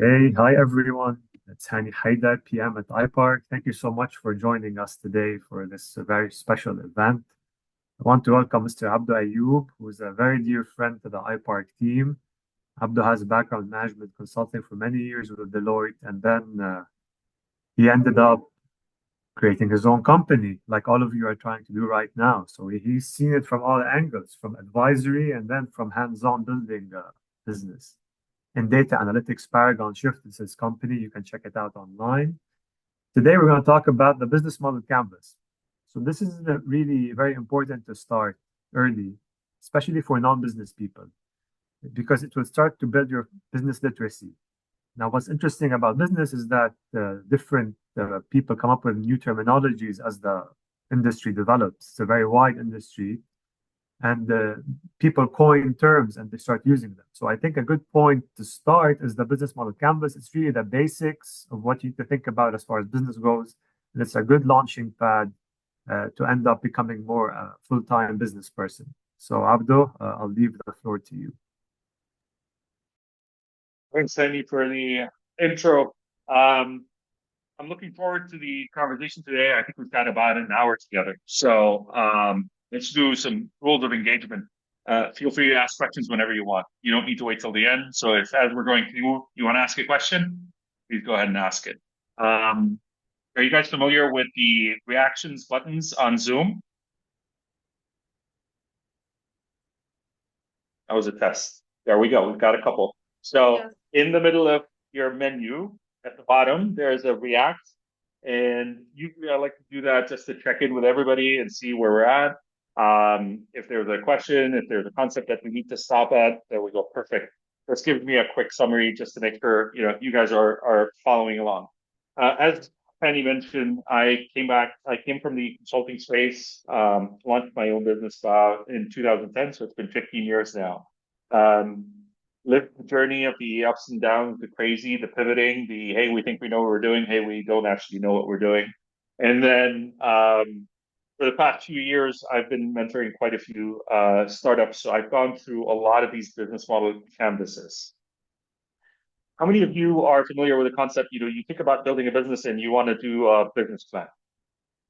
Hey, hi everyone. It's Hani Haidar, PM at iPark. Thank you so much for joining us today for this very special event. I want to welcome Mr. Abdo Ayoub, who is a very dear friend to the iPark team. Abdo has background management consulting for many years with Deloitte, and then he ended up creating his own company, like all of you are trying to do right now. So he's seen it from all angles, from advisory and then from hands-on building a business. In data analytics, Paragon Shift is his company. You can check it out online. Today, we're going to talk about the business model canvas. So this is really very important to start early, especially for non-business people, because it will start to build your business literacy. Now, what's interesting about business is that different people come up with new terminologies as the industry develops. It's a very wide industry, and people coin terms and they start using them. So I think a good point to start is the business model canvas. It's really the basics of what you need to think about as far as business goes. And it's a good launching pad to end up becoming more a full-time business person. So Abdo, I'll leave the floor to you. Thanks, Sandy, for the intro. Um, I'm looking forward to the conversation today. I think we've got about an hour together. So let's do some rules of engagement. Feel free to ask questions whenever you want. You don't need to wait till the end. So if, as we're going through, you want to ask a question, please go ahead and ask it. Are you guys familiar with the reactions buttons on Zoom? That was a test. There we go. We've got a couple. So Yeah. in the middle of your menu at the bottom, there's a react. And usually I like to do that just to check in with everybody and see where we're at. If there's a question, if there's a concept that we need to stop at, there we go. Perfect. This gives me a quick summary just to make sure you guys are following along. As Penny mentioned, I came from the consulting space, launched my own business in 2010, so it's been 15 years now. Um, Lived the journey of the ups and downs, the crazy, the pivoting, the hey, we think we know what we're doing, hey, we don't actually know what we're doing. And then for the past few years, I've been mentoring quite a few startups. So I've gone through a lot of these business model canvases. How many of you are familiar with the concept? You think about building a business and you want to do a business plan,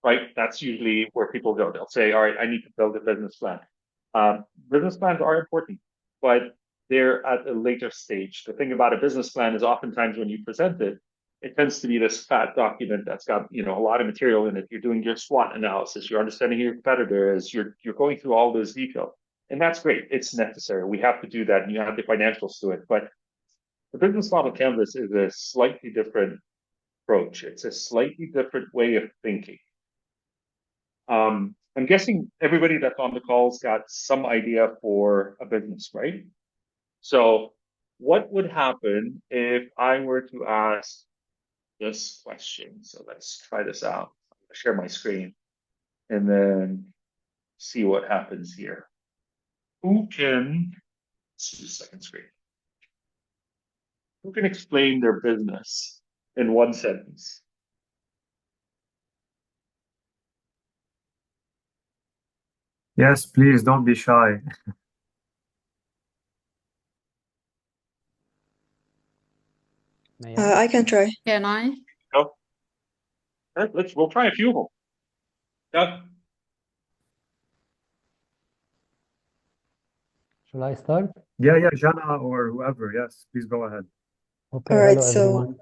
right? That's usually where people go. They'll say, all right, I need to build a business plan. Business plans are important, but they're at a later stage. The thing about a business plan is oftentimes when you present it, it tends to be this fat document that's got a lot of material in it. You're doing your SWOT analysis, you're understanding who your competitor is, you're going through all those details. And that's great. It's necessary. We have to do that, and you have the financials to it. But the business model canvas is a slightly different approach. It's a slightly different way of thinking. I'm guessing everybody that's on the call's got some idea for a business, right? So, what would happen if I were to ask this question? So let's try this out. I'm gonna share my screen and then see what happens here. Who can, let's do second screen. Who can explain their business in one sentence? Yes, please don't be shy. May I? I can try. Can I? No? We'll try a few of them. Yeah. Shall I start? Yeah, Jana or whoever. Yes, please go ahead. Okay, All right, hello everyone.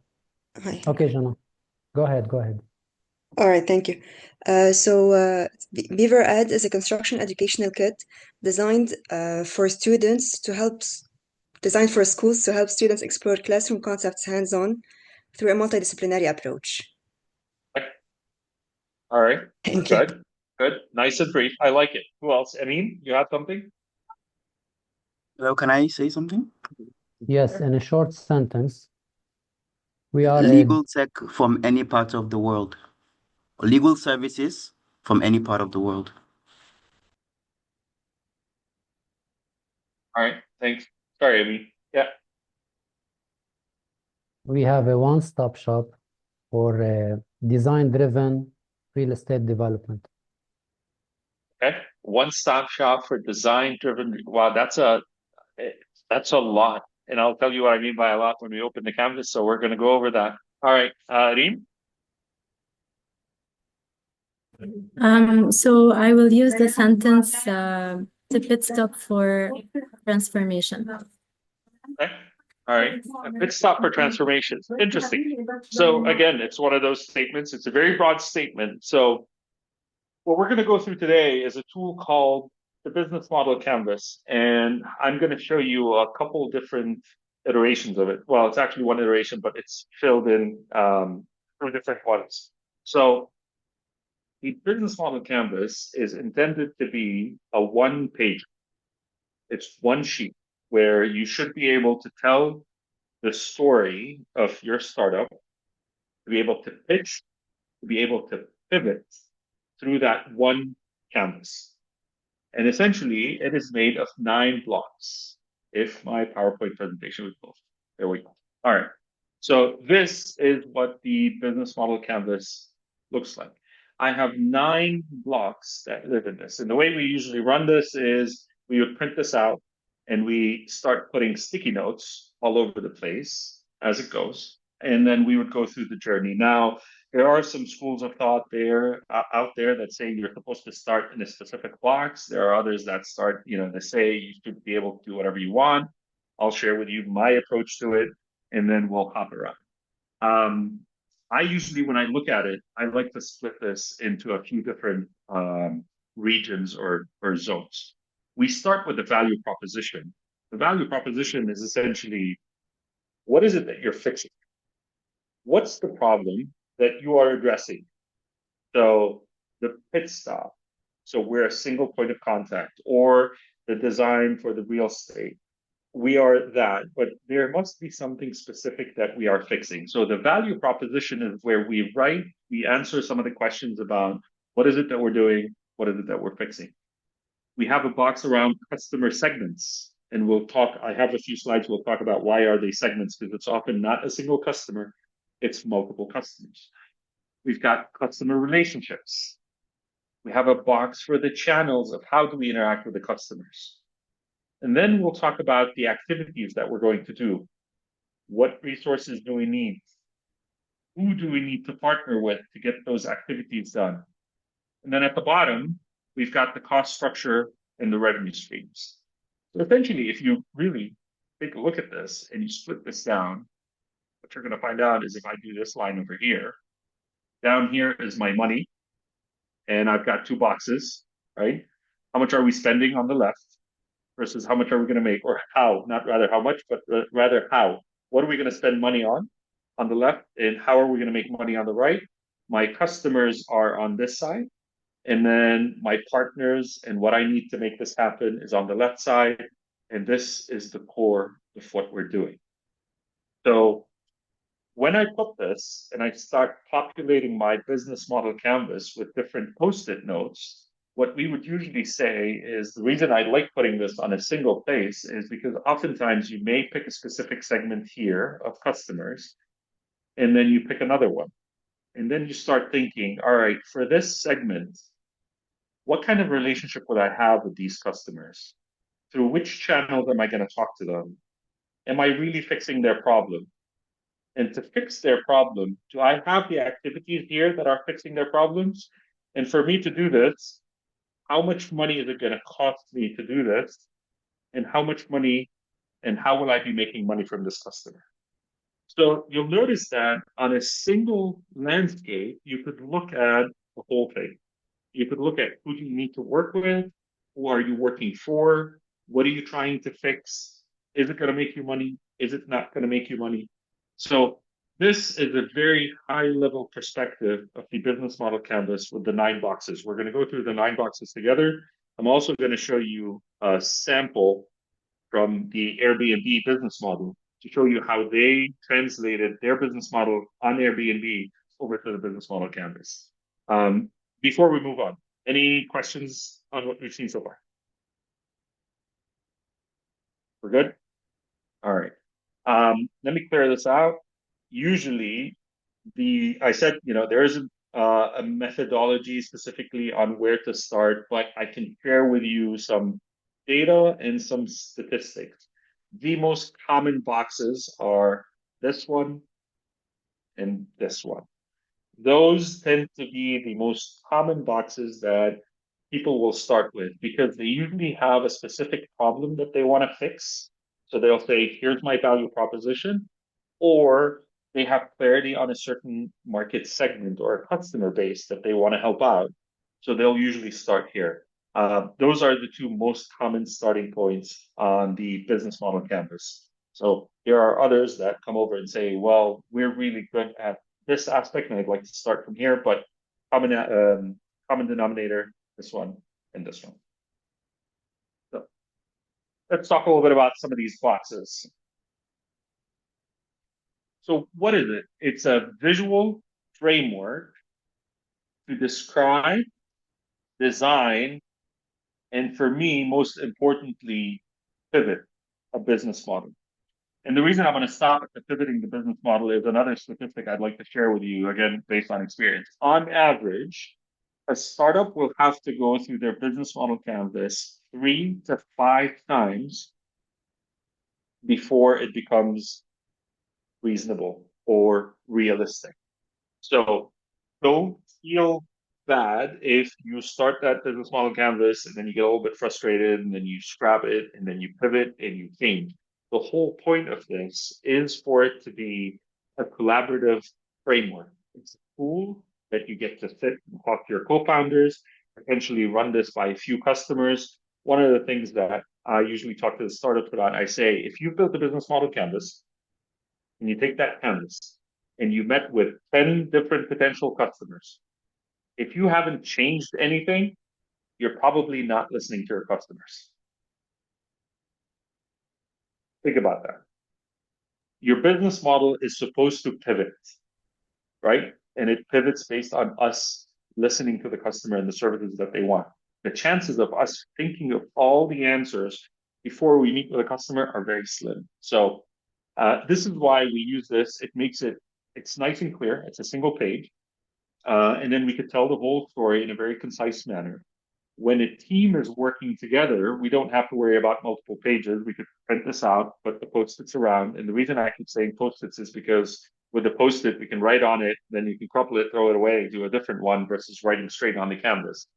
hi. Okay, Jana, go ahead. All right, thank you. Beaver Ed is a construction educational kit designed for students to help, designed for schools to help students explore classroom concepts hands-on through a multidisciplinary approach. All right. Thank you. Good. Good. Nice and brief. I like it. Who else? Amin, you have something? Hello, can I say something? Yes, in a short sentence, we are Legal tech from any part of the world. Legal services from any part of the world. All right. Thanks. Sorry, Amin. Yeah. we have a one-stop shop for design-driven real estate development. Okay. One-stop shop for design-driven. Wow, that's a lot. and I'll tell you what I mean by a lot when we open the canvas. So we're going to go over that. All right, Reem? So I will use the sentence to pit stop for transformation. Okay. All right. A pit stop for transformations. Interesting. So again, it's one of those statements. It's a very broad statement. So what we're going to go through today is a tool called the Business Model Canvas. And I'm going to show you a couple different iterations of it. Well, it's actually one iteration, but it's filled in through different ones. So the Business Model Canvas is intended to be a one-page. It's one sheet where you should be able to tell the story of your startup, to be able to pitch, to be able to pivot through that one canvas. And essentially, it is made of 9 blocks. If my PowerPoint presentation was both. There we go. All right. So this is what the Business Model Canvas looks like. I have 9 blocks that live in this. And the way we usually run this is we would print this out and we start putting sticky notes all over the place as it goes. And then we would go through the journey. Now, there are some schools of thought out there that say you're supposed to start in a specific box. There are others that start, they say you should be able to do whatever you want. I'll share with you my approach to it, and then we'll hop around. I usually, when I look at it, I like to split this into a few different regions or zones. We start with the value proposition. The value proposition is essentially, what is it that you're fixing? What's the problem that you are addressing? So the pit stop, so we're a single point of contact, or the design for the real estate. We are that, but there must be something specific that we are fixing. So the value proposition is where we answer some of the questions about what is it that we're doing, what is it that we're fixing. We have a box around customer segments, and I have a few slides, we'll talk about why are they segments, because it's often not a single customer, it's multiple customers. We've got customer relationships. We have a box for the channels of how do we interact with the customers. And then we'll talk about the activities that we're going to do. What resources do we need? Who do we need to partner with to get those activities done? And then at the bottom, we've got the cost structure and the revenue streams. So essentially, if you really take a look at this and you split this down, what you're going to find out is if I do this line over here, down here is my money, and I've got 2 boxes, right? How much are we spending on the left versus how much are we going to make, or how, not rather how much, but rather how. What are we going to spend money on the left, and how are we going to make money on the right? My customers are on this side, and then my partners and what I need to make this happen is on the left side, and this is the core of what we're doing. So when I put this and I start populating my business model canvas with different post-it notes, what we would usually say is the reason I like putting this on a single place is because oftentimes you may pick a specific segment here of customers, and then you pick another one. And then you start thinking, all right, for this segment, what kind of relationship would I have with these customers? Through which channels am I going to talk to them? Am I really fixing their problem? And to fix their problem, do I have the activities here that are fixing their problems? And for me to do this, how much money is it going to cost me to do this? And how much money and how will I be making money from this customer? So you'll notice that on a single landscape, you could look at the whole thing. You could look at who do you need to work with? Who are you working for? What are you trying to fix? Is it going to make you money? Is it not going to make you money? So this is a very high-level perspective of the business model canvas with the 9 boxes. We're going to go through the 9 boxes together. I'm also going to show you a sample from the Airbnb business model to show you how they translated their business model on Airbnb over to the business model canvas. Before we move on, any questions on what we've seen so far? We're good? All right. Let me clear this out. Usually, I said, there isn't a methodology specifically on where to start, but I can share with you some data and some statistics. the most common boxes are this one and this one. Those tend to be the most common boxes that people will start with because they usually have a specific problem that they want to fix. So they'll say, here's my value proposition, or they have clarity on a certain market segment or a customer base that they want to help out. So they'll usually start here. Those are the two most common starting points on the business model canvas. So there are others that come over and say, well, we're really good at this aspect and I'd like to start from here, but common denominator, this one and this one. So let's talk a little bit about some of these boxes. So what is it? It's a visual framework to describe, design, and for me, most importantly, pivot a business model. And the reason I'm going to stop at the pivoting the business model is another statistic I'd like to share with you, again, based on experience. On average, a startup will have to go through their business model canvas 3 to 5 times before it becomes reasonable or realistic. So don't feel bad if you start that business model canvas and then you get a little bit frustrated and then you scrap it and then you pivot and you change. The whole point of this is for it to be a collaborative framework. It's a tool that you get to sit and talk to your co-founders, potentially run this by a few customers. One of the things that I usually talk to the startups about, I say, if you've built a business model canvas and you take that canvas and you met with 10 different potential customers, if you haven't changed anything, you're probably not listening to your customers. Think about that. Your business model is supposed to pivot, right? And it pivots based on us listening to the customer and the services that they want. The chances of us thinking of all the answers before we meet with a customer are very slim. So this is why we use this. It makes it's nice and clear. It's a single page. And then we could tell the whole story in a very concise manner. When a team is working together, we don't have to worry about multiple pages. We could print this out, put the Post-its around. And the reason I keep saying Post-its is because with the Post-it, we can write on it, then you can crumple it, throw it away, do a different one versus writing straight on the canvas.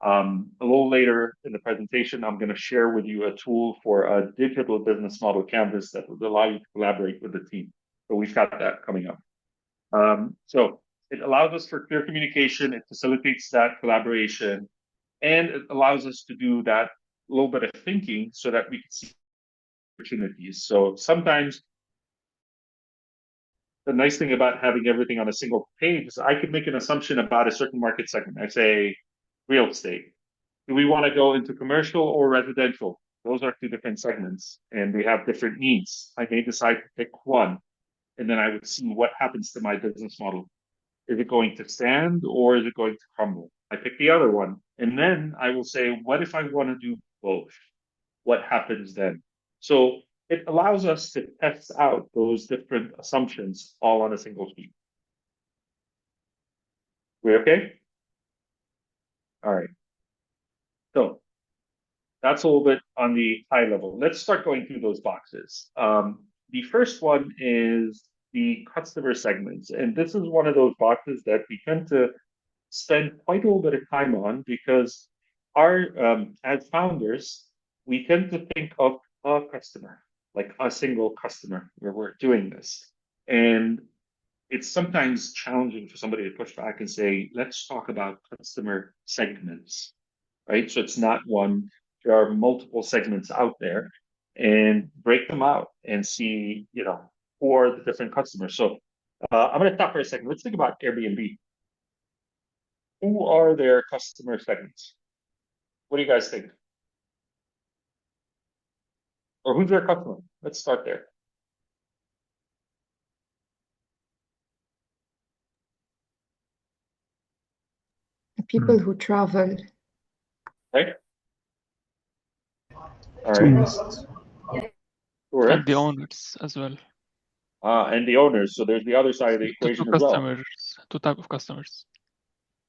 A little later in the presentation, I'm going to share with you a tool for a digital business model canvas that will allow you to collaborate with the team. So we've got that coming up. So it allows us for clear communication. It facilitates that collaboration. And it allows us to do that little bit of thinking so that we can see opportunities. So sometimes the nice thing about having everything on a single page is I can make an assumption about a certain market segment. I say real estate. Do we want to go into commercial or residential? Those are two different segments and they have different needs. I may decide to pick one and then I would see what happens to my business model. Is it going to stand or is it going to crumble? I pick the other one. And then I will say, what if I want to do both? What happens then? So it allows us to test out those different assumptions all on a single sheet. We okay? All right. So that's a little bit on the high level. Let's start going through those boxes. The first one is the customer segments. And this is one of those boxes that we tend to spend quite a little bit of time on because as founders, we tend to think of a customer, like a single customer where we're doing this. And it's sometimes challenging for somebody to push back and say, let's talk about customer segments, right? So it's not one, there are multiple segments out there and break them out and see, who are the different customers. So I'm going to stop for a second. Let's think about Airbnb. Who are their customer segments? What do you guys think? Or who's their customer? Let's start there. People who travel. Right? All right. Tourists. Correct. And the owners as well. And the owners. So there's the other side of the equation as well. Two type of customers.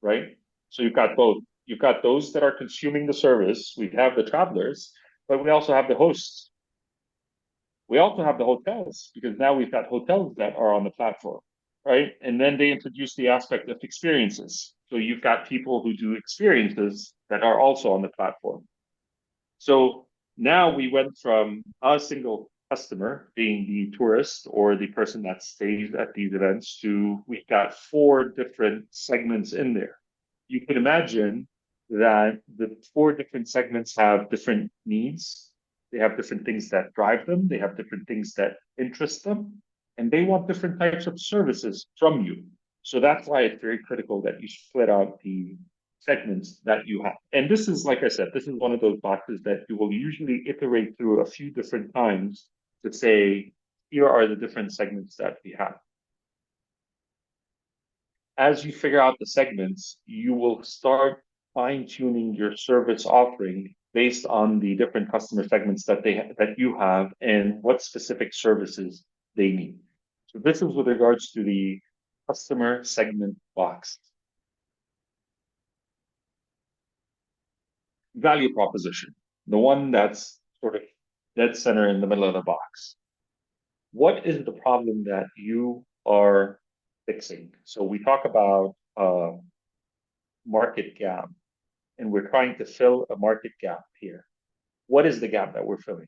Right? So you've got both. You've got those that are consuming the service. We have the travelers, but we also have the hosts. We also have the hotels, because now we've got hotels that are on the platform, right? And then they introduce the aspect of experiences. So you've got people who do experiences that are also on the platform. So now we went from a single customer being the tourist or the person that stays at these events to we've got 4 different segments in there. You can imagine that the 4 different segments have different needs. They have different things that drive them. They have different things that interest them. And they want different types of services from you. So that's why it's very critical that you split out the segments that you have. And this is, like I said, this is one of those boxes that you will usually iterate through a few different times to say, here are the different segments that we have. As you figure out the segments, you will start fine-tuning your service offering based on the different customer segments that you have and what specific services they need. So this is with regards to the customer segment box. Value proposition, the one that's sort of dead center in the middle of the box. What is the problem that you are fixing? So we talk about market gap, and we're trying to fill a market gap here. What is the gap that we're filling?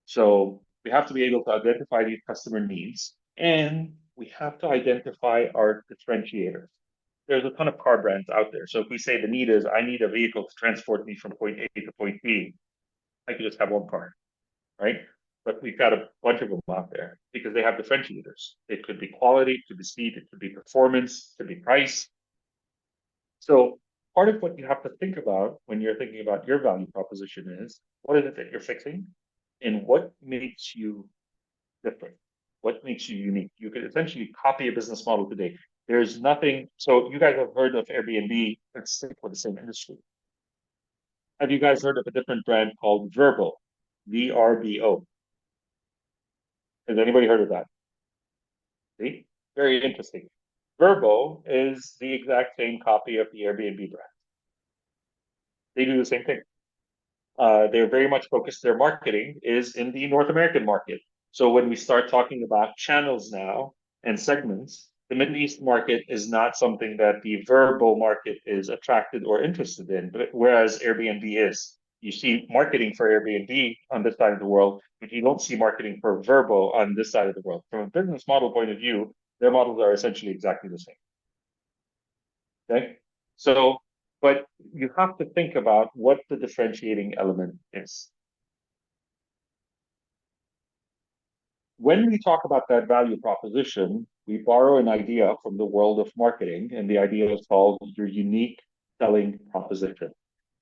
So we have to be able to identify these customer needs, and we have to identify our differentiators. There's a ton of car brands out there. So if we say the need is, I need a vehicle to transport me from point A to point B, I could just have one car, right? But we've got a bunch of them out there because they have differentiators. It could be quality, it could be speed, it could be performance, it could be price. So part of what you have to think about when you're thinking about your value proposition is, what is it that you're fixing? And what makes you different? What makes you unique? You could essentially copy a business model today. There's nothing. So you guys have heard of Airbnb. Let's stick with the same industry. Have you guys heard of a different brand called Vrbo? VRBO. Has anybody heard of that? See? Very interesting. Vrbo is the exact same copy of the Airbnb brand. They do the same thing. They're very much focused, their marketing is in the North American market. So when we start talking about channels now and segments, the Middle East market is not something that the Vrbo market is attracted or interested in, but whereas Airbnb is. You see marketing for Airbnb on this side of the world, but you don't see marketing for Vrbo on this side of the world. From a business model point of view, their models are essentially exactly the same. Okay? So, but you have to think about what the differentiating element is. When we talk about that value proposition, we borrow an idea from the world of marketing, and the idea is called your unique selling proposition.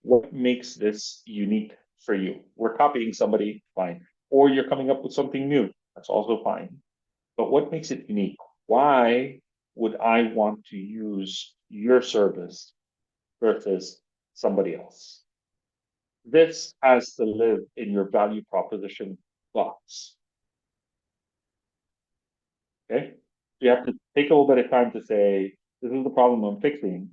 What makes this unique for you? We're copying somebody, fine. Or you're coming up with something new, that's also fine. But what makes it unique? Why would I want to use your service versus somebody else? This has to live in your value proposition box. Okay? You have to take a little bit of time to say, this is the problem I'm fixing,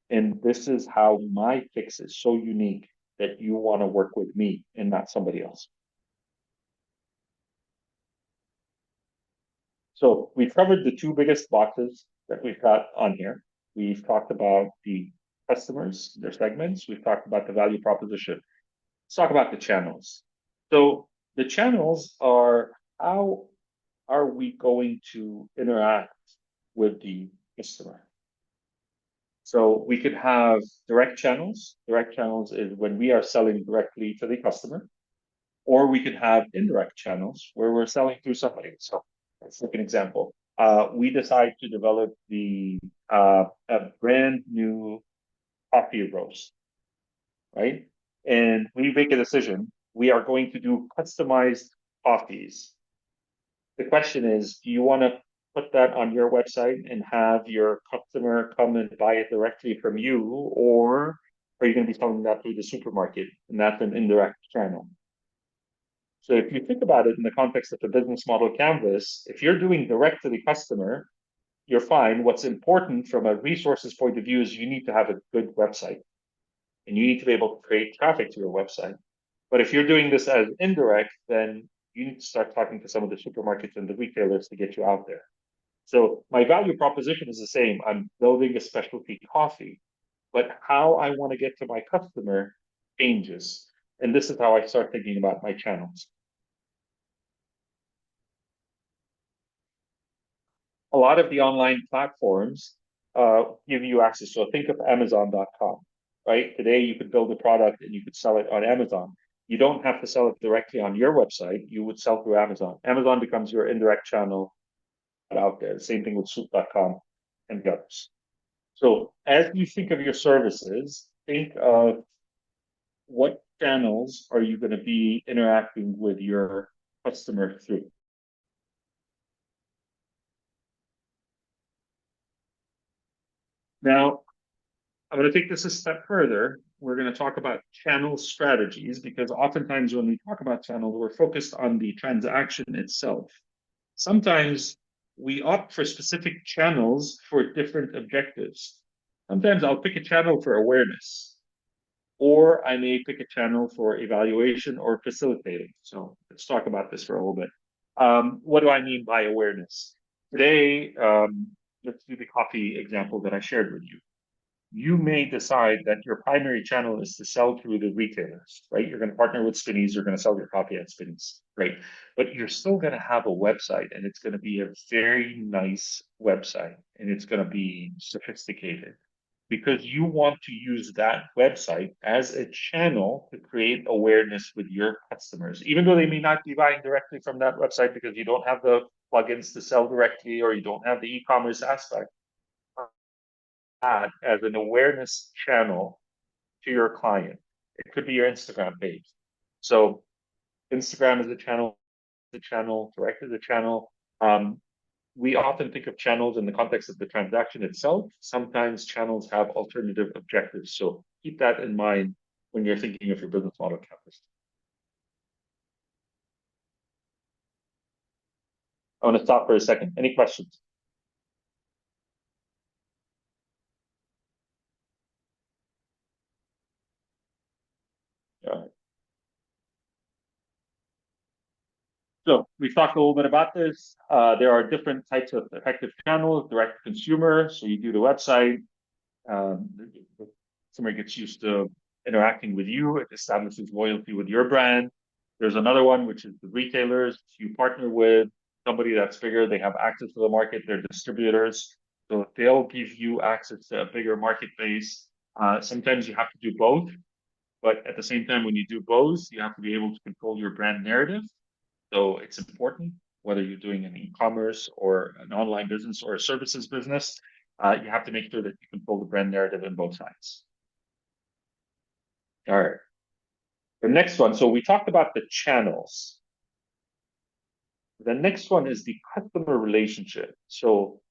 and this is how my fix is so unique that you want to work with me and not somebody else. So we've covered the 2 biggest boxes that we've got on here. We've talked about the customers, their segments. We've talked about the value proposition. Let's talk about the channels. So the channels are, how are we going to interact with the customer? So we could have direct channels. Direct channels is when we are selling directly to the customer, or we could have indirect channels where we're selling through somebody. So let's take an example. We decide to develop a brand new coffee roast, right? And we make a decision. We are going to do customized coffees. The question is, do you want to put that on your website and have your customer come and buy it directly from you, or are you going to be selling that through the supermarket? And that's an indirect channel. So if you think about it in the context of the business model canvas, if you're doing direct to the customer, you're fine. What's important from a resources point of view is you need to have a good website, and you need to be able to create traffic to your website. But if you're doing this as indirect, then you need to start talking to some of the supermarkets and the retailers to get you out there. So my value proposition is the same. I'm building a specialty coffee, but how I want to get to my customer changes. And this is how I start thinking about my channels. A lot of the online platforms give you access. So think of Amazon.com, right? Today you could build a product and you could sell it on Amazon. You don't have to sell it directly on your website. You would sell through Amazon. Amazon becomes your indirect channel out there. The same thing with Souq.com and the others. So as you think of your services, think of what channels are you going to be interacting with your customer through. Now, I'm going to take this a step further. We're going to talk about channel strategies because oftentimes when we talk about channels, we're focused on the transaction itself. Sometimes we opt for specific channels for different objectives. Sometimes I'll pick a channel for awareness, or I may pick a channel for evaluation or facilitating. So let's talk about this for a little bit. What do I mean by awareness? Today, let's do the coffee example that I shared with you. You may decide that your primary channel is to sell through the retailers, right? You're going to partner with Spinneys, you're going to sell your coffee at Spinneys, right? But you're still going to have a website, and it's going to be a very nice website, and it's going to be sophisticated because you want to use that website as a channel to create awareness with your customers, even though they may not be buying directly from that website because you don't have the plugins to sell directly or you don't have the e-commerce aspect. That as an awareness channel to your client. It could be your Instagram page. So Instagram is a channel, direct is a channel. We often think of channels in the context of the transaction itself. Sometimes channels have alternative objectives. So keep that in mind when you're thinking of your business model canvas. I want to stop for a second. Any questions? All right. So we've talked a little bit about this. There are different types of effective channels, direct to consumer. So you do the website, somebody gets used to interacting with you, it establishes loyalty with your brand. There's another one, which is the retailers. You partner with somebody that's bigger, they have access to the market, they're distributors. So they'll give you access to a bigger market base. Sometimes you have to do both, but at the same time, when you do both, you have to be able to control your brand narrative. So it's important, whether you're doing an e-commerce or an online business or a services business, you have to make sure that you control the brand narrative in both sides. All right. The next one, so we talked about the channels. The next one is the customer relationship. So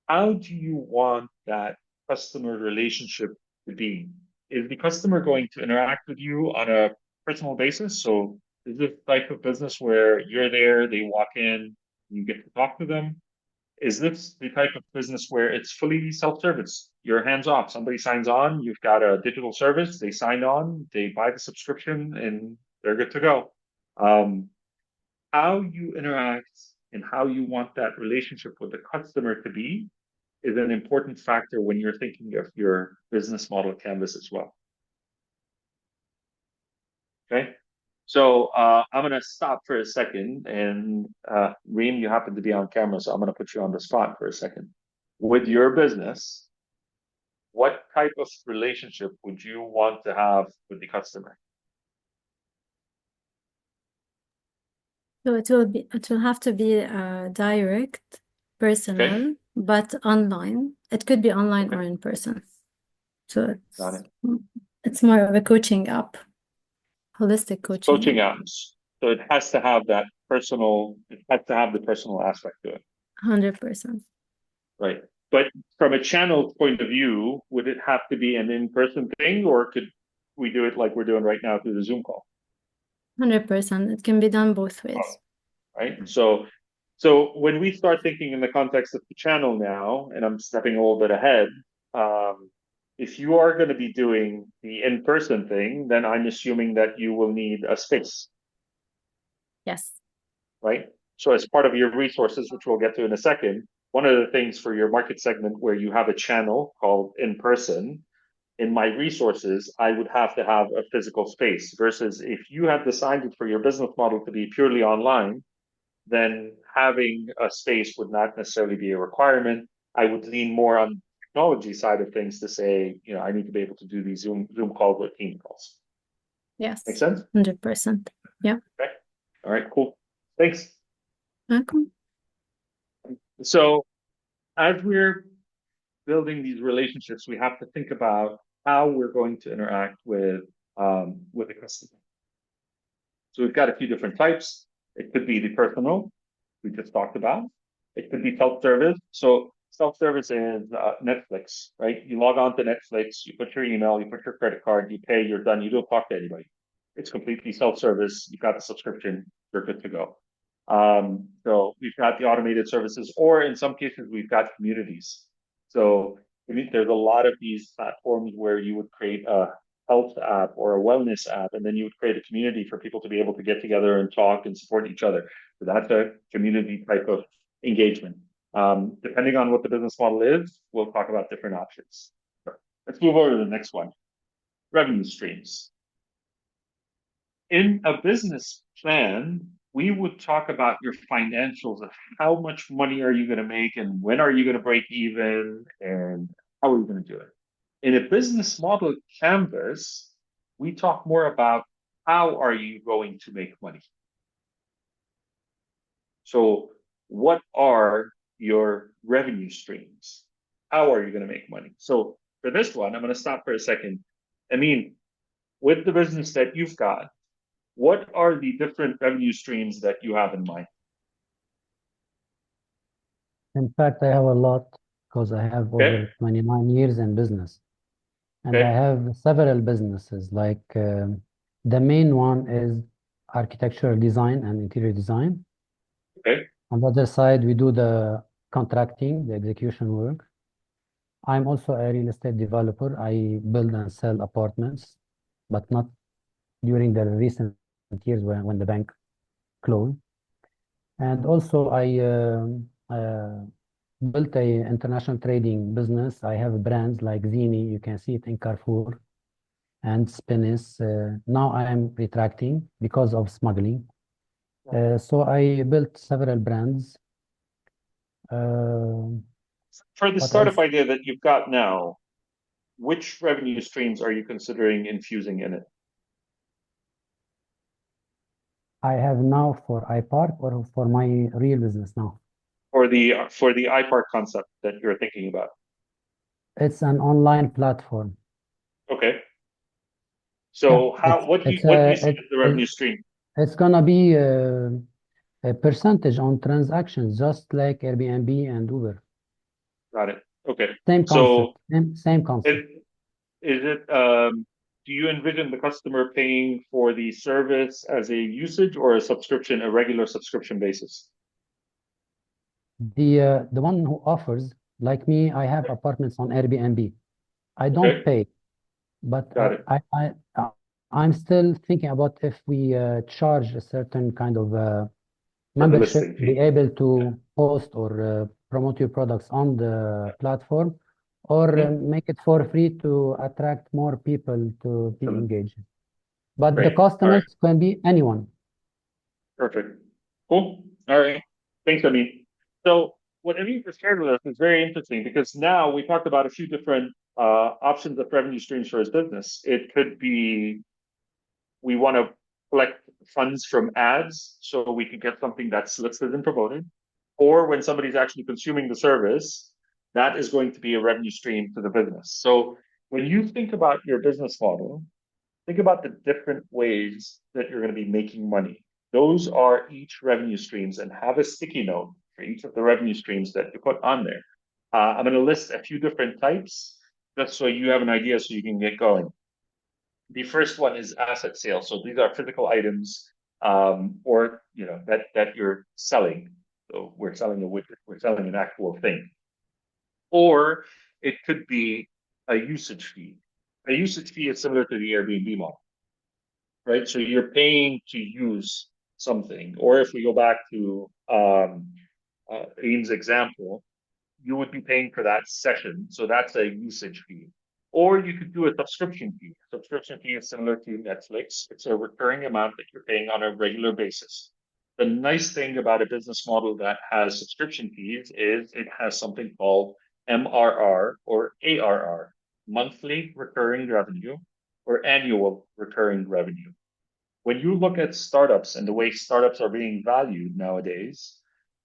how do you want that customer relationship to be? Is the customer going to interact with you on a personal basis? So is this type of business where you're there, they walk in, you get to talk to them? Is this the type of business where it's fully self-service? You're hands off. Somebody signs on, you've got a digital service, they sign on, they buy the subscription, and they're good to go. How you interact and how you want that relationship with the customer to be is an important factor when you're thinking of your business model canvas as well. Okay. So I'm going to stop for a second, and Reem, you happen to be on camera, so I'm going to put you on the spot for a second. With your business, what type of relationship would you want to have with the customer? So it will have to be direct, personal, but online. It could be online or in person. So it's more of a coaching app, holistic coaching. Coaching apps. So it has to have that personal, it has to have the personal aspect to it. 100%. Right. But from a channel point of view, would it have to be an in-person thing, or could we do it like we're doing right now through the Zoom call? 100%. It can be done both ways. Right. So when we start thinking in the context of the channel now, and I'm stepping a little bit ahead, if you are going to be doing the in-person thing, then I'm assuming that you will need a space. Yes. right? So as part of your resources, which we'll get to in a second, one of the things for your market segment where you have a channel called in-person, in my resources, I would have to have a physical space versus if you have decided for your business model to be purely online, then having a space would not necessarily be a requirement. I would lean more on the technology side of things to say, I need to be able to do these Zoom calls or Teams calls. Yes, Make sense? 100%. Yeah. Okay. All right, cool. Thanks. Welcome. So as we're building these relationships, we have to think about how we're going to interact with the customer. So we've got a few different types. It could be the personal, we just talked about. It could be self-service. So self-service is Netflix, right? You log on to Netflix, you put your email, you put your credit card, you pay, you're done. You don't talk to anybody. It's completely self-service. You've got the subscription, you're good to go. So we've got the automated services, or in some cases, we've got communities. So there's a lot of these platforms where you would create a health app or a wellness app, and then you would create a community for people to be able to get together and talk and support each other. So that's a community type of engagement. Depending on what the business model is, we'll talk about different options. Let's move over to the next one. Revenue streams. In a business plan, we would talk about your financials of how much money are you going to make and when are you going to break even and how are you going to do it. In a business model canvas, we talk more about how are you going to make money. So what are your revenue streams? How are you going to make money? So for this one, I'm going to stop for a second. I mean, with the business that you've got, what are the different revenue streams that you have in mind? In fact, I have a lot because I have over 29 years in business. And I have several businesses. Like the main one is architectural design and interior design. Okay. On the other side, we do the contracting, the execution work. I'm also a real estate developer. I build and sell apartments, but not during the recent years when the bank closed. And also I built a international trading business. I have brands like Zini, you can see it in Carrefour, and Spinis. Now I am retracting because of smuggling. So I built several brands. For the startup idea that you've got now, which revenue streams are you considering infusing in it? I have now for iPark or for my real business now? For the iPark concept that you're thinking about. It's an online platform. Okay. So what do you see as the revenue stream? It's gonna be a percentage on transactions, just like Airbnb and Uber. Got it. Okay. Same concept. Same concept. Do you envision the customer paying for the service as a usage or a regular subscription basis? The one who offers, like me, I have apartments on Airbnb. I don't pay, but I'm still thinking about if we charge a certain kind of membership to be able to post or promote your products on the platform, or make it for free to attract more people to be engaged. But the customers can be anyone. Perfect. Cool. All right. Thanks, Amin. So what Amin just shared with us is very interesting because now we talked about a few different options of revenue streams for his business. It could be we want to collect funds from ads so we can get something that's listed and promoted, or when somebody's actually consuming the service, that is going to be a revenue stream to the business. So when you think about your business model, think about the different ways that you're going to be making money. Those are each revenue streams, and have a sticky note for each of the revenue streams that you put on there. I'm going to list a few different types just so you have an idea so you can get going. The first one is asset sales. So these are physical items or that you're selling. So we're selling a widget, we're selling an actual thing. Or it could be a usage fee. A usage fee is similar to the Airbnb model, right? So you're paying to use something. Or if we go back to Aim's example, you would be paying for that session. So that's a usage fee. Or you could do a subscription fee. Subscription fee is similar to Netflix. It's a recurring amount that you're paying on a regular basis. The nice thing about a business model that has subscription fees is it has something called MRR or ARR, monthly recurring revenue or annual recurring revenue. When you look at startups and the way startups are being valued nowadays,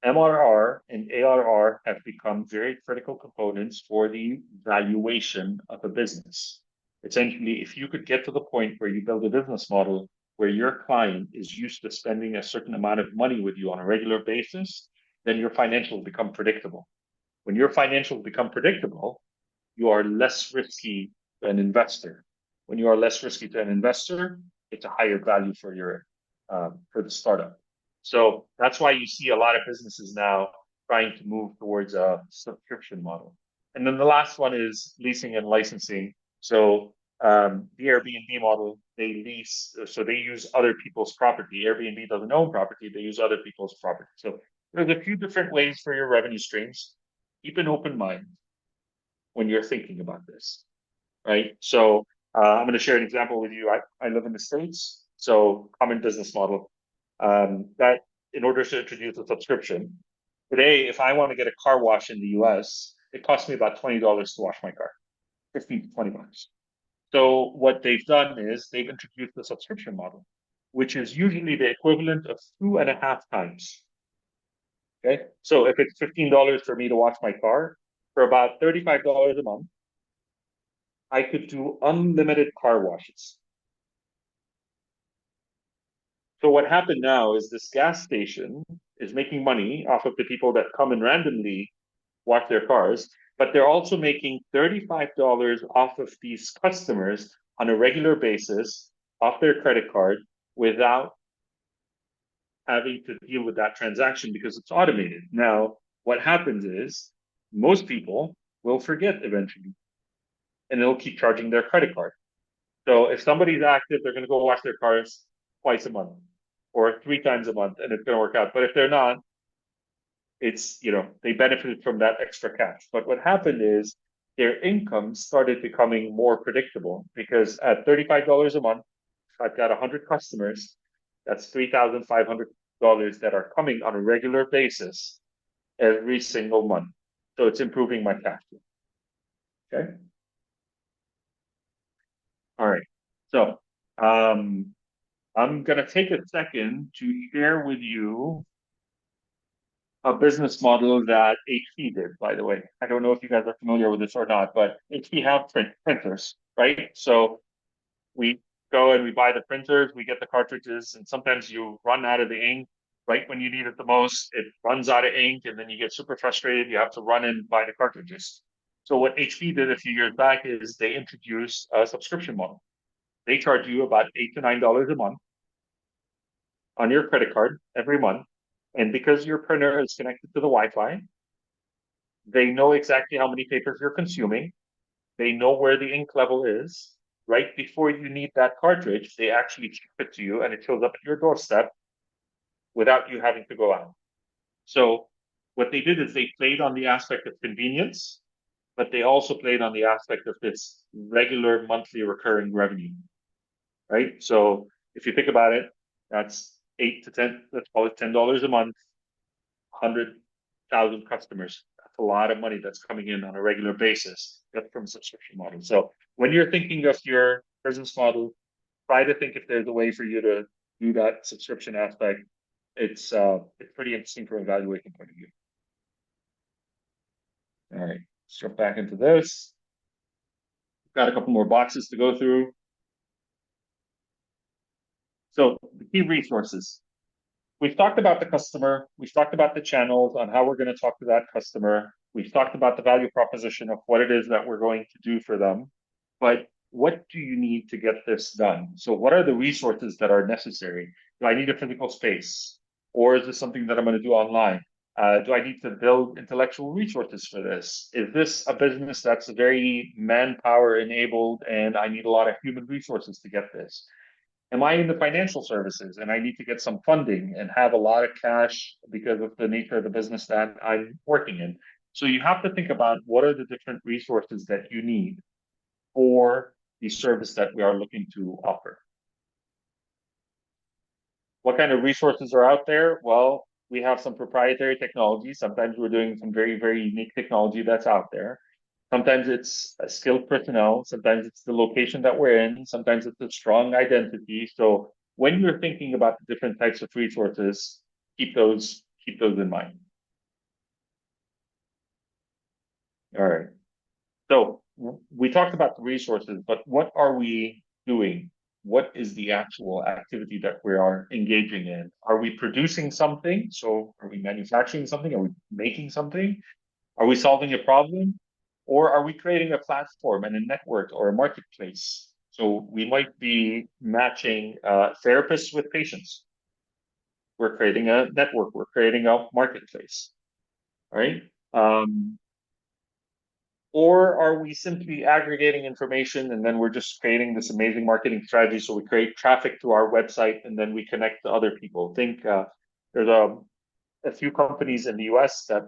MRR and ARR have become very critical components for the valuation of a business. Essentially, if you could get to the point where you build a business model where your client is used to spending a certain amount of money with you on a regular basis, then your financials become predictable. When your financials become predictable, you are less risky to an investor. When you are less risky to an investor, it's a higher value for your for the startup. So that's why you see a lot of businesses now trying to move towards a subscription model. And then the last one is leasing and licensing. So the Airbnb model, they lease, so they use other people's property. Airbnb doesn't own property, they use other people's property. So there's a few different ways for your revenue streams. Keep an open mind when you're thinking about this, right? So I'm going to share an example with you. I live in the States, so common business model that in order to introduce a subscription, today, if I want to get a car wash in the US, it costs me about $20 to wash my car, 15 to 20 bucks. So what they've done is they've introduced the subscription model, which is usually the equivalent of 2.5 times. Okay, so if it's $15 for me to wash my car, for about $35 a month, I could do unlimited car washes. So what happened now is this gas station is making money off of the people that come and randomly wash their cars, but they're also making $35 off of these customers on a regular basis off their credit card without having to deal with that transaction because it's automated. Now, what happens is most people will forget eventually, and they'll keep charging their credit card. So if somebody's active, they're going to go wash their cars twice a month or 3 times a month, and it's going to work out. But if they're not, it's, they benefited from that extra cash. But what happened is their income started becoming more predictable because at $35 a month, I've got 100 customers. That's $3,500 that are coming on a regular basis every single month. So it's improving my cash flow. Okay. All right. So I'm going to take a second to share with you a business model that HP did, by the way. I don't know if you guys are familiar with this or not, but HP have printers, right? So we go and we buy the printers, we get the cartridges, and sometimes you run out of the ink right when you need it the most. It runs out of ink, and then you get super frustrated. You have to run and buy the cartridges. So what HP did a few years back is they introduced a subscription model. They charge you about $8 to $9 a month on your credit card every month. And because your printer is connected to the Wi-Fi, they know exactly how many papers you're consuming. They know where the ink level is. Right before you need that cartridge, they actually ship it to you and it shows up at your doorstep without you having to go out. So what they did is they played on the aspect of convenience, but they also played on the aspect of this regular monthly recurring revenue, right? So if you think about it, that's 8 to 10, let's call it $10 a month, 100,000 customers. That's a lot of money that's coming in on a regular basis. That's from a subscription model. So when you're thinking of your business model, try to think if there's a way for you to do that subscription aspect. It's pretty interesting from a valuation point of view. All right, let's jump back into this. We've got a couple more boxes to go through. So the key resources. We've talked about the customer. We've talked about the channels on how we're going to talk to that customer. We've talked about the value proposition of what it is that we're going to do for them. But what do you need to get this done? So what are the resources that are necessary? Do I need a physical space? Or is this something that I'm going to do online? Do I need to build intellectual resources for this? Is this a business that's very manpower enabled and I need a lot of human resources to get this? Am I in the financial services and I need to get some funding and have a lot of cash because of the nature of the business that I'm working in? So you have to think about what are the different resources that you need for the service that we are looking to offer. What kind of resources are out there? Well, we have some proprietary technology. Sometimes we're doing some very, very unique technology that's out there. Sometimes it's skilled personnel. Sometimes it's the location that we're in. Sometimes it's a strong identity. So when you're thinking about the different types of resources, keep those in mind. All right. So we talked about the resources, but what are we doing? What is the actual activity that we are engaging in? Are we producing something? So are we manufacturing something? Are we making something? Are we solving a problem? Or are we creating a platform and a network or a marketplace? So we might be matching therapists with patients. We're creating a network. We're creating a marketplace, right? Or are we simply aggregating information and then we're just creating this amazing marketing strategy? So we create traffic to our website and then we connect to other people. Think there's a few companies in the US that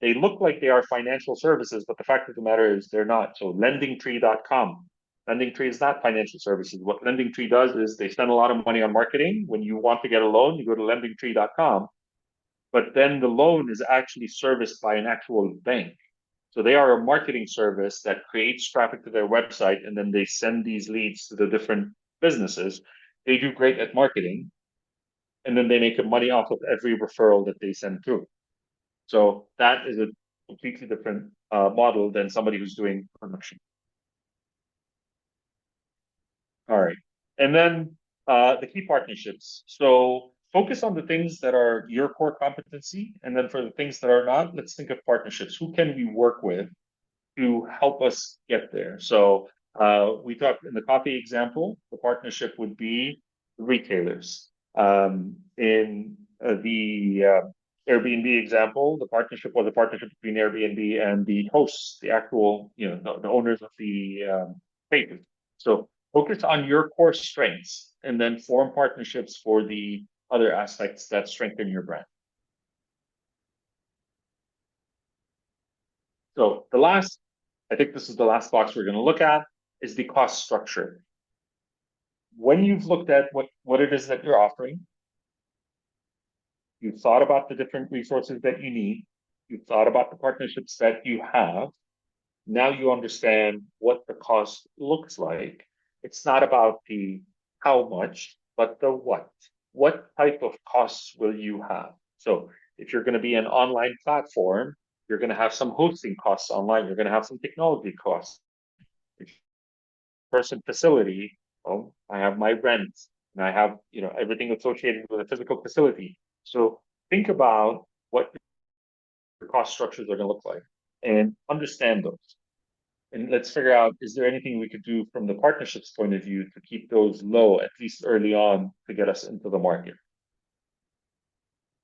they look like they are financial services, but the fact of the matter is they're not. So LendingTree.com. LendingTree is not financial services. What LendingTree does is they spend a lot of money on marketing. When you want to get a loan, you go to LendingTree.com. But then the loan is actually serviced by an actual bank. So they are a marketing service that creates traffic to their website, and then they send these leads to the different businesses. They do great at marketing, and then they make money off of every referral that they send through. So that is a completely different model than somebody who's doing production. All right. And then the key partnerships. So focus on the things that are your core competency. And then for the things that are not, let's think of partnerships. Who can we work with to help us get there? So we talked in the coffee example, the partnership would be retailers. In the Airbnb example, the partnership was a partnership between Airbnb and the hosts, the actual, the owners of the pages. So focus on your core strengths and then form partnerships for the other aspects that strengthen your brand. So I think this is the last box we're going to look at, is the cost structure. When you've looked at what it is that you're offering, you've thought about the different resources that you need, you've thought about the partnerships that you have, now you understand what the cost looks like. It's not about the how much, but the what. What type of costs will you have? So if you're going to be an online platform, you're going to have some hosting costs online. You're going to have some technology costs. Person facility, well, I have my rent and I have, everything associated with a physical facility. So think about what your cost structures are going to look like and understand those. And let's figure out, is there anything we could do from the partnerships point of view to keep those low, at least early on, to get us into the market?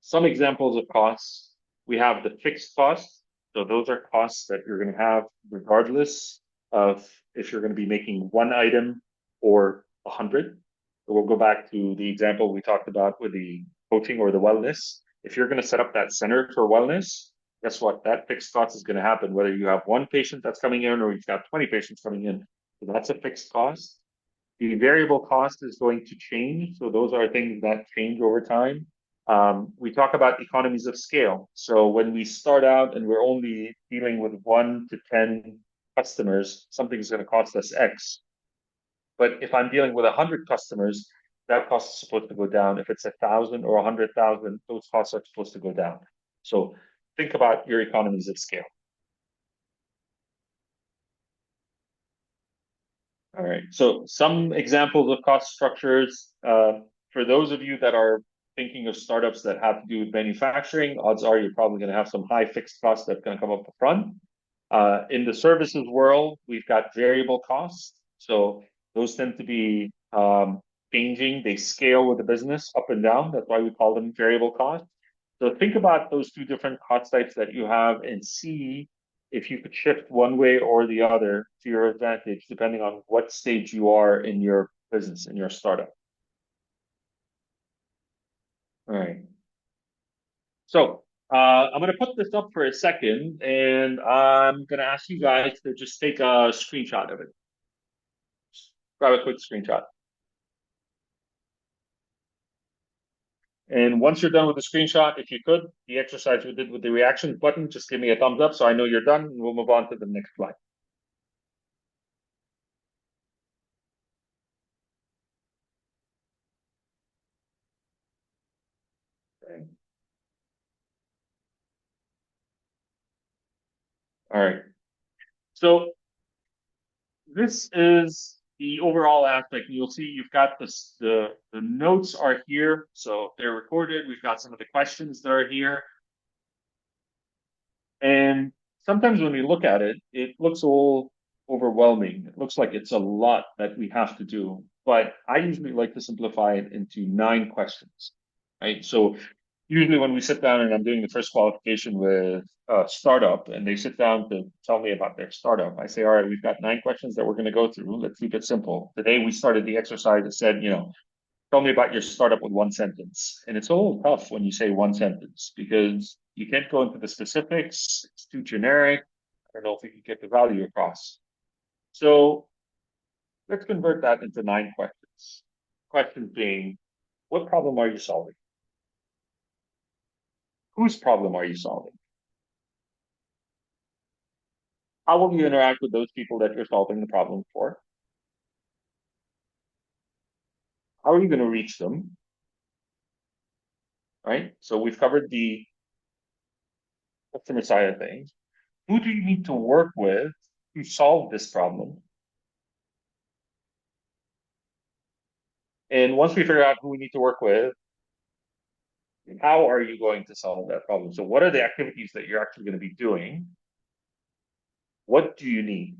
Some examples of costs. We have the fixed costs. So those are costs that you're going to have regardless of if you're going to be making one item or 100. So we'll go back to the example we talked about with the coaching or the wellness. If you're going to set up that center for wellness, guess what? That fixed cost is going to happen whether you have one patient that's coming in or you've got 20 patients coming in. So that's a fixed cost. The variable cost is going to change. So those are things that change over time. We talk about economies of scale. So when we start out and we're only dealing with 1 to 10 customers, something's going to cost us X. But if I'm dealing with 100 customers, that cost is supposed to go down. If it's 1,000 or 100,000, those costs are supposed to go down. So think about your economies of scale. All right. So some examples of cost structures. For those of you that are thinking of startups that have to do with manufacturing, odds are you're probably going to have some high fixed costs that's going to come up front. In the services world, we've got variable costs. So those tend to be changing. They scale with the business up and down. That's why we call them variable costs. So think about those two different cost types that you have and see if you could shift one way or the other to your advantage, depending on what stage you are in your business, in your startup. So I'm going to put this up for a second, and I'm going to ask you guys to just take a screenshot of it. Just grab a quick screenshot. And once you're done with the screenshot, if you could, the exercise we did with the reactions button, just give me a thumbs up so I know you're done, and we'll move on to the next slide. Okay. All right. So this is the overall aspect. You'll see you've got this, the notes are here, so they're recorded. We've got some of the questions that are here. And sometimes when we look at it, it looks all overwhelming. It looks like it's a lot that we have to do. But I usually like to simplify it into 9 questions, right? So usually when we sit down and I'm doing the first qualification with a startup and they sit down to tell me about their startup, I say, all right, we've got 9 questions that we're going to go through. Let's keep it simple. Today we started the exercise that said, tell me about your startup with 1 sentence. And it's a little tough when you say 1 sentence because you can't go into the specifics. It's too generic. I don't know if we can get the value across. So let's convert that into 9 questions. Questions being, what problem are you solving? Whose problem are you solving? How will you interact with those people that you're solving the problem for? How are you going to reach them? Right? So we've covered the customer side of things. Who do you need to work with to solve this problem? And once we figure out who we need to work with, how are you going to solve that problem? So what are the activities that you're actually going to be doing? What do you need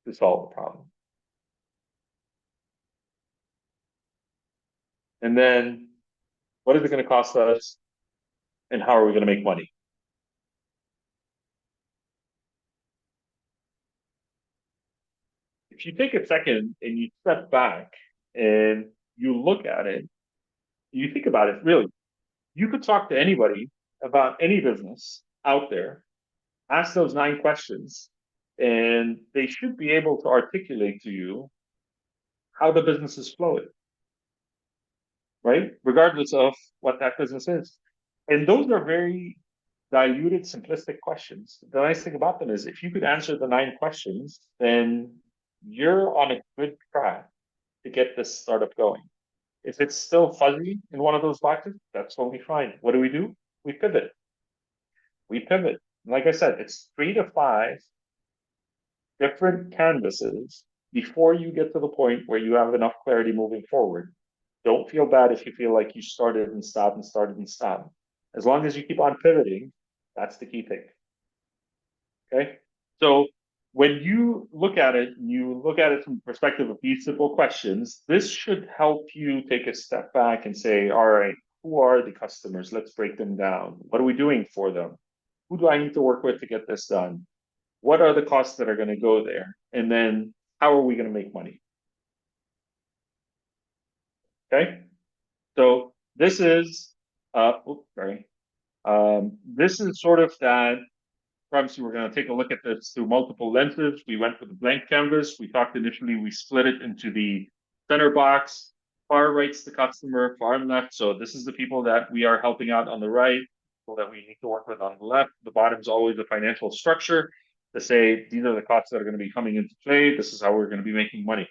to solve the problem? And then what is it going to cost us? And how are we going to make money? If you take a second and you step back and you look at it, you think about it, really, you could talk to anybody about any business out there, ask those 9 questions, and they should be able to articulate to you how the business is flowing, right? Regardless of what that business is. And those are very diluted, simplistic questions. The nice thing about them is if you could answer the 9 questions, then you're on a good track to get this startup going. If it's still fuzzy in one of those boxes, that's totally fine. What do? We pivot. We pivot. Like I said, it's 3 to 5 different canvases before you get to the point where you have enough clarity moving forward. Don't feel bad if you feel like you started and stopped and started and stopped. As long as you keep on pivoting, that's the key thing. Okay? So when you look at it, you look at it from the perspective of these simple questions, this should help you take a step back and say, all right, who are the customers? Let's break them down. What are we doing for them? Who do I need to work with to get this done? What are the costs that are going to go there? And then how are we going to make money? Okay. So this is, this is sort of that. Obviously, we're going to take a look at this through multiple lenses. We went with a blank canvas. We talked initially, we split it into the center box. Far right's the customer, far left. So this is the people that we are helping out on the right, people that we need to work with on the left. The bottom's always the financial structure to say, these are the costs that are going to be coming into play. This is how we're going to be making money.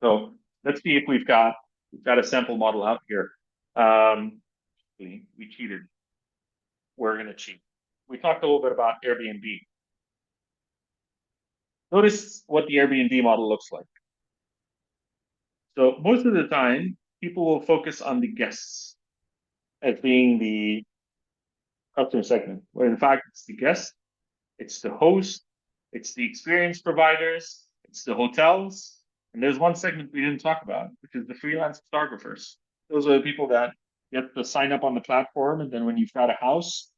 So let's see if we've got a sample model out here. We cheated. We're going to cheat. We talked a little bit about Airbnb. Notice what the Airbnb model looks like. So most of the time, people will focus on the guests as being the customer segment, where in fact it's the guest, it's the host, it's the experience providers, it's the hotels, and there's one segment we didn't talk about, which is the freelance photographers. Those are the people that get to sign up on the platform, and then when you've got a house,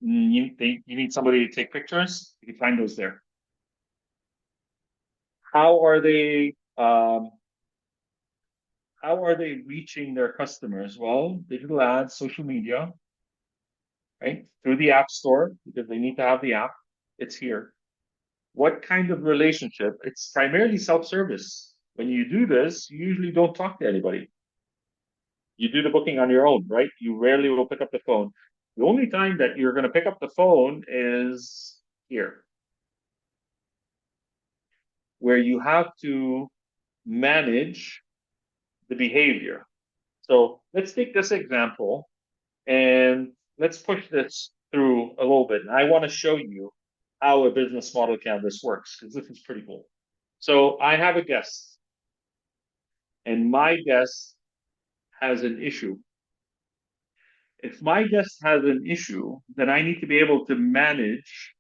you need somebody to take pictures, you can find those there. How are they reaching their customers? Well, digital ads, social media, right? Through the App Store, because they need to have the app. It's here. What kind of relationship? It's primarily self-service. When you do this, you usually don't talk to anybody. You do the booking on your own, right? You rarely will pick up the phone. The only time that you're going to pick up the phone is here, where you have to manage the behavior. So let's take this example and let's push this through a little bit. And I want to show you how a business model canvas works, because this is pretty cool. So I have a guest, and my guest has an issue. If my guest has an issue, then I need to be able to manage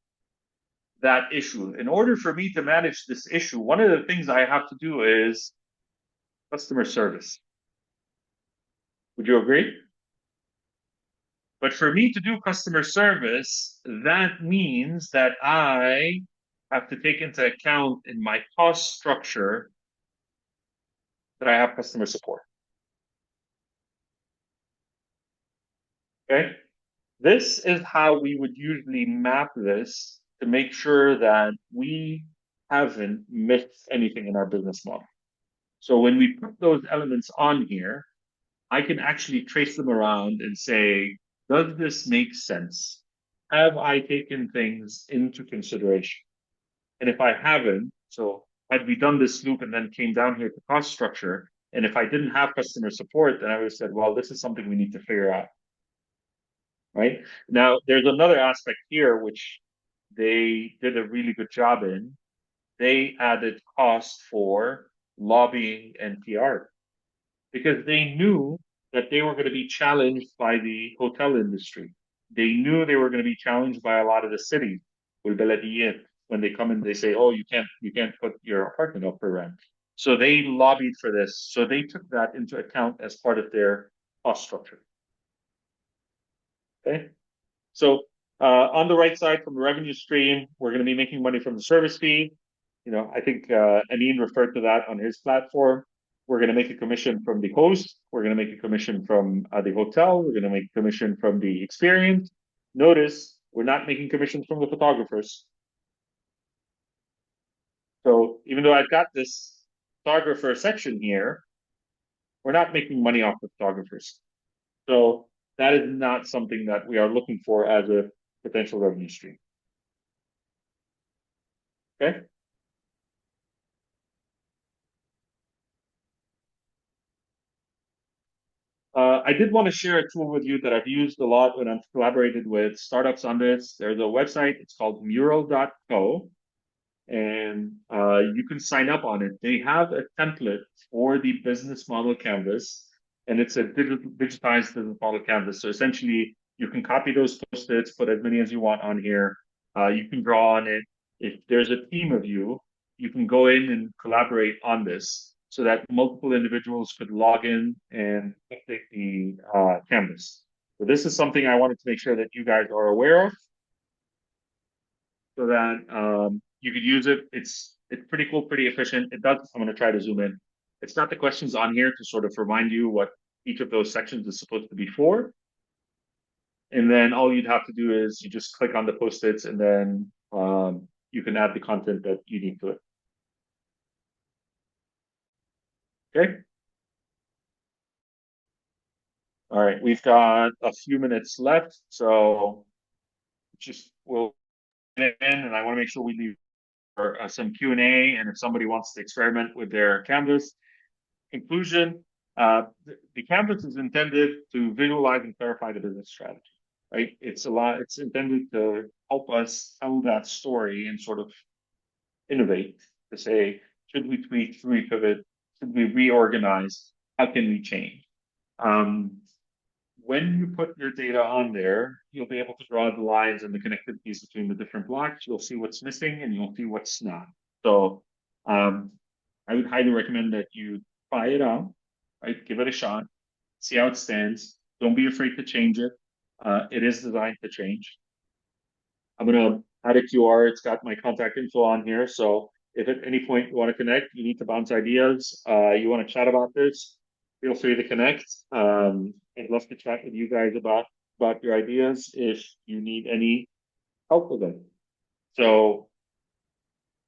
that issue. In order for me to manage this issue, one of the things I have to do is customer service. Would you agree? But for me to do customer service, that means that I have to take into account in my cost structure that I have customer support. Okay? This is how we would usually map this to make sure that we haven't missed anything in our business model. So when we put those elements on here, I can actually trace them around and say, does this make sense? Have I taken things into consideration? And if I haven't, so had we done this loop and then came down here to cost structure, and if I didn't have customer support, then I would have said, well, this is something we need to figure out. Right? Now, there's another aspect here which they did a really good job in. They added cost for lobbying and PR because they knew that they were going to be challenged by the hotel industry. They knew they were going to be challenged by a lot of the cities. When they come in, they say, "Oh, you can't put your apartment up for rent." So they lobbied for this. So they took that into account as part of their cost structure. Okay, so on the right side from the revenue stream, we're going to be making money from the service fee. I think Amin referred to that on his platform. We're going to make a commission from the host. We're going to make a commission from the hotel. We're going to make a commission from the experience. Notice we're not making commissions from the photographers. So even though I've got this photographer section here, we're not making money off the photographers. So that is not something that we are looking for as a potential revenue stream. Okay. I did want to share a tool with you that I've used a lot when I've collaborated with startups on this. There's a website, it's called mural.co, and you can sign up on it. They have a template for the business model canvas, and it's a digitized business model canvas. So essentially, you can copy those post-its, put as many as you want on here. You can draw on it. If there's a team of you, you can go in and collaborate on this, so that multiple individuals could log in and update the canvas. So this is something I wanted to make sure that you guys are aware of, so that you could use it. It's pretty cool, pretty efficient. It does. I'm going to try to zoom in. It's not the questions on here to sort of remind you what each of those sections is supposed to be for. And then all you'd have to do is you just click on the post-its, and then you can add the content that you need to it. Okay. All right, we've got a few minutes left, so we'll get in, and I want to make sure we leave for some Q&A, and if somebody wants to experiment with their canvas. Conclusion, the canvas is intended to visualize and clarify the business strategy, right? It's intended to help us tell that story and sort of innovate, to say, should we tweak, should we pivot, should we reorganize, how can we change? When you put your data on there, you'll be able to draw the lines and the connectivities between the different blocks. You'll see what's missing and you'll see what's not. So I would highly recommend that you try it out, right? Give it a shot, see how it stands. Don't be afraid to change it. It is designed to change. I'm going to add a QR. It's got my contact info on here. So if at any point you want to connect, you need to bounce ideas, you want to chat about this, feel free to connect. I'd love to chat with you guys about about your ideas if you need any help with them. So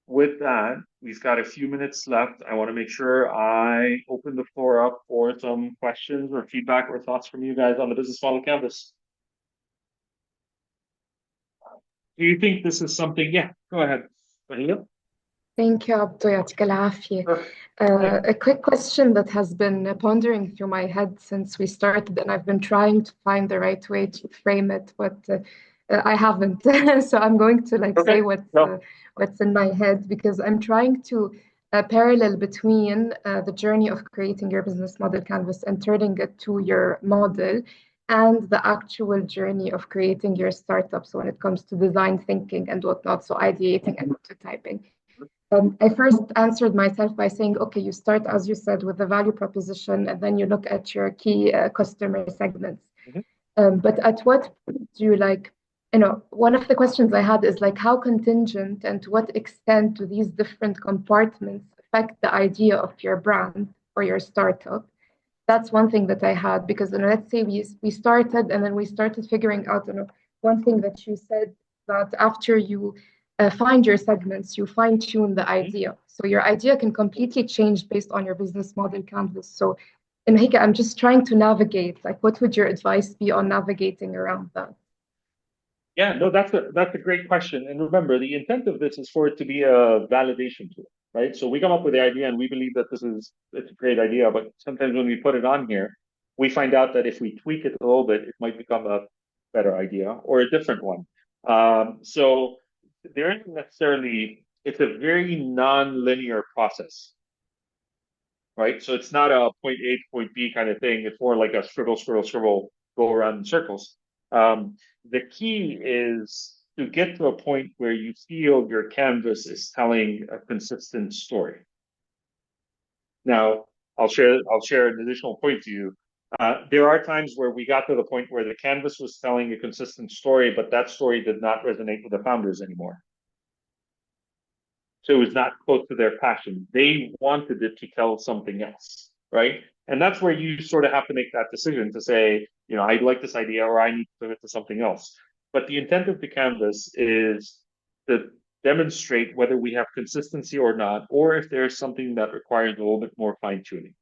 with that, we've got a few minutes left. I want to make sure I open the floor up for some questions or feedback or thoughts from you guys on the business model canvas. Do you think this is something? Yeah, go ahead. Fahia? Thank you, Abdo. يعطيك العافية. A quick question that has been pondering through my head since we started, and I've been trying to find the right way to frame it, but I haven't. So I'm going to say what's in my head, because I'm trying to parallel between the journey of creating your business model canvas and turning it to your model, and the actual journey of creating your startup. So when it comes to design thinking and whatnot, so ideating and prototyping. I first answered myself by saying, okay, you start, as you said, with the value proposition, and then you look at your key customer segments. But at what point do you one of the questions I had is how contingent and to what extent do these different compartments affect the idea of your brand or your startup? That's one thing that I had, because let's say we started and then we started figuring out, one thing that you said, that after you find your segments, you fine tune the idea. So your idea can completely change based on your business model canvas. So in Hika, I'm just trying to navigate, what would your advice be on navigating around that? Yeah, no, that's a great question. And remember, the intent of this is for it to be a validation tool, right? So we come up with the idea and we believe that it's a great idea, but sometimes when we put it on here, we find out that if we tweak it a little bit, it might become a better idea or a different one. So there isn't necessarily, it's a very non-linear process, right? So it's not a point A to point B kind of thing. It's more like a scribble, go around in circles. The key is to get to a point where you feel your canvas is telling a consistent story. Now, I'll share an additional point to you. There are times where we got to the point where the canvas was telling a consistent story, but that story did not resonate with the founders anymore. So it was not close to their passion. They wanted it to tell something else, right? And that's where you sort of have to make that decision to say, I like this idea, or I need to pivot to something else. But the intent of the canvas is to demonstrate whether we have consistency or not, or if there's something that requires a little bit more fine tuning.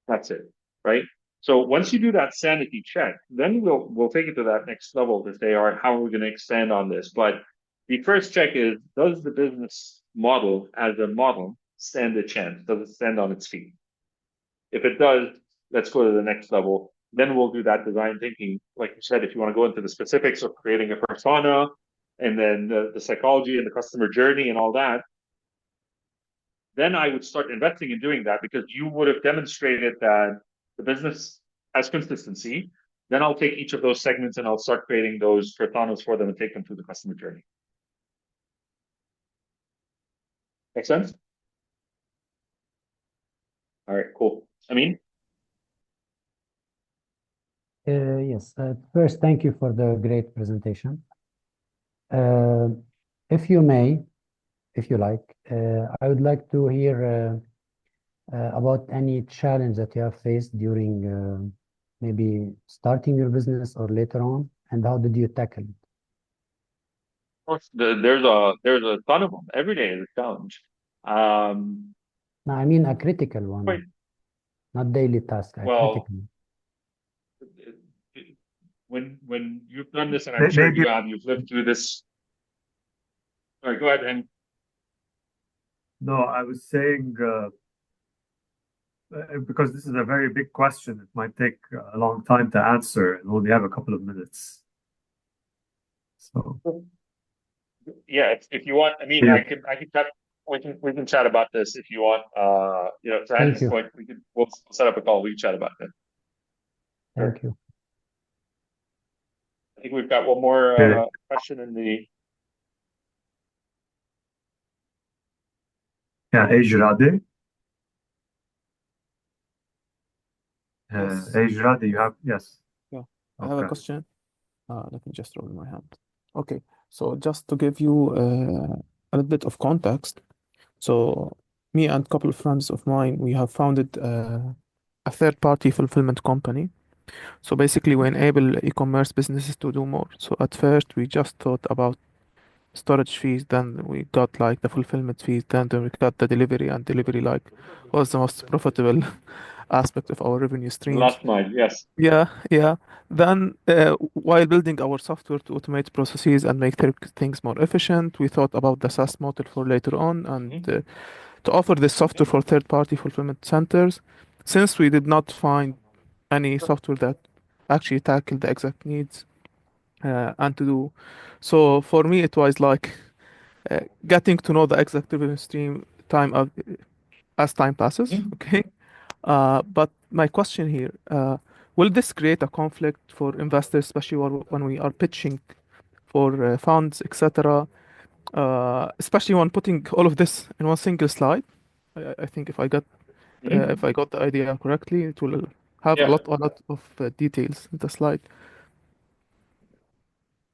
That's it, right? So once you do that sanity check, then we'll take it to that next level to say, all right, how are we going to expand on this? But the first check is, does the business model as a model stand a chance? Does it stand on its feet? If it does, let's go to the next level. Then we'll do that design thinking. Like you said, if you want to go into the specifics of creating a persona and then the psychology and the customer journey and all that, then I would start investing in doing that, because you would have demonstrated that the business has consistency. Then I'll take each of those segments and I'll start creating those personas for them and take them through the customer journey. Make sense? All right, cool. Amin? Yes. First, thank you for the great presentation. If you may, if you like, I would like to hear about any challenge that you have faced during maybe starting your business or later on, and how did you tackle it? Of course, there's a ton of them. Every day is a challenge. No, I mean a critical one, Wait. not daily task, a Well, critical. when you've done this, and I'm sure Maybe you've lived through this. Sorry, go ahead, and no, I was saying because this is a very big question, it might take a long time to answer, and we only have a couple of minutes. So yeah, if you want, I mean, Yeah. I can chat. We can chat about this if you want. To Thank this you. point, we'll set up a call. We can chat about that. Thank you. I think we've got one more Okay. question in the. Yeah, Ejrade. Yes. Ejrade, you have, yes. Yeah, I have a Okay. question. Let me just roll my hand. Okay, so just to give you a little bit of context. So me and a couple of friends of mine, we have founded a third-party fulfillment company. So basically, we enable e-commerce businesses to do more. So at first, we just thought about storage fees, then we got like the fulfillment fees, then we got the delivery, and delivery like was the most profitable aspect of our revenue The streams. last mile, yes. Yeah. Then, while building our software to automate processes and make things more efficient, we thought about the SaaS model for later on and to offer this software for third-party fulfillment centers. Since we did not find any software that actually tackled the exact needs and to do so, for me, it was like getting to know the exact revenue stream as time passes. Okay. But my question here, will this create a conflict for investors, especially when we are pitching for funds, etc.? Especially when putting all of this in one single slide. I think if I got the idea correctly, it will have a lot of details in the slide.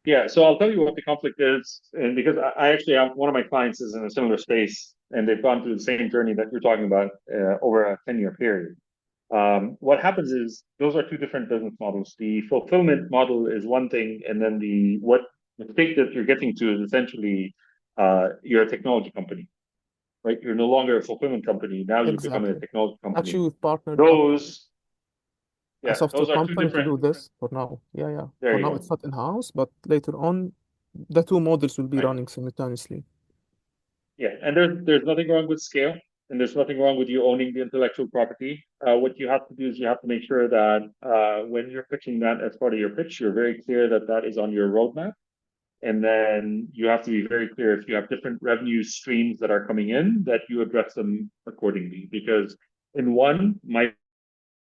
Yeah, so I'll tell you what the conflict is, and because I actually have one of my clients is in a similar space, and they've gone through the same journey that you're talking about over a 10-year period. What happens is those are two different business models. The fulfillment model is one thing, and then the state that you're getting to is essentially you're a technology company, right? You're no longer a fulfillment company. Now you're becoming a technology company. Actually, we've partnered up a software company to do this for now. Yeah. For now, it's not in-house, but later on, the two models will be running simultaneously. Yeah, and there's nothing wrong with scale, and there's nothing wrong with you owning the intellectual property. What you have to do is you have to make sure that when you're pitching that as part of your pitch, you're very clear that that is on your roadmap. And then you have to be very clear if you have different revenue streams that are coming in, that you address them accordingly. Because in one, my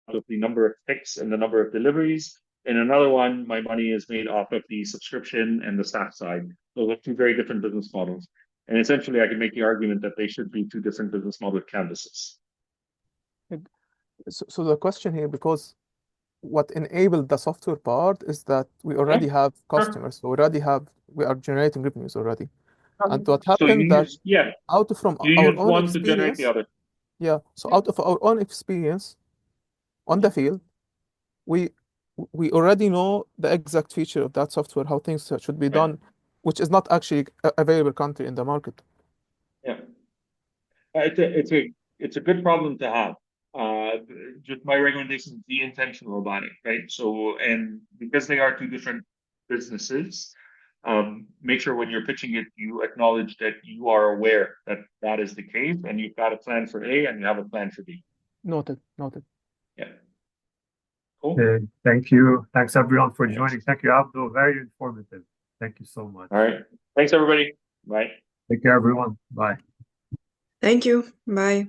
of the number of picks and the number of deliveries. In another one, my money is made off of the subscription and the staff side. Those are two very different business models. And essentially, I can make the argument that they should be two different business model canvases. So the question here, because what enabled the software part is that we already have customers, so we are generating revenues already. And what happened out from our own one to generate the other. Yeah. So out of our own experience on the field, we already know the exact feature of that software, how things should be done, which is not actually available currently in the market. Yeah, it's a good problem to have. Just my recommendation is be intentional about it, right? So, and because they are two different businesses, make sure when you're pitching it, you acknowledge that you are aware that that is the case, and you've got a plan for A and you have a plan for B. Noted. Yeah. Cool. Thank you. Thanks everyone for joining. Thank you, Abdul. Very informative. Thank you so much. All right. Thanks everybody. Bye. Take care, everyone. Bye. Thank you. Bye.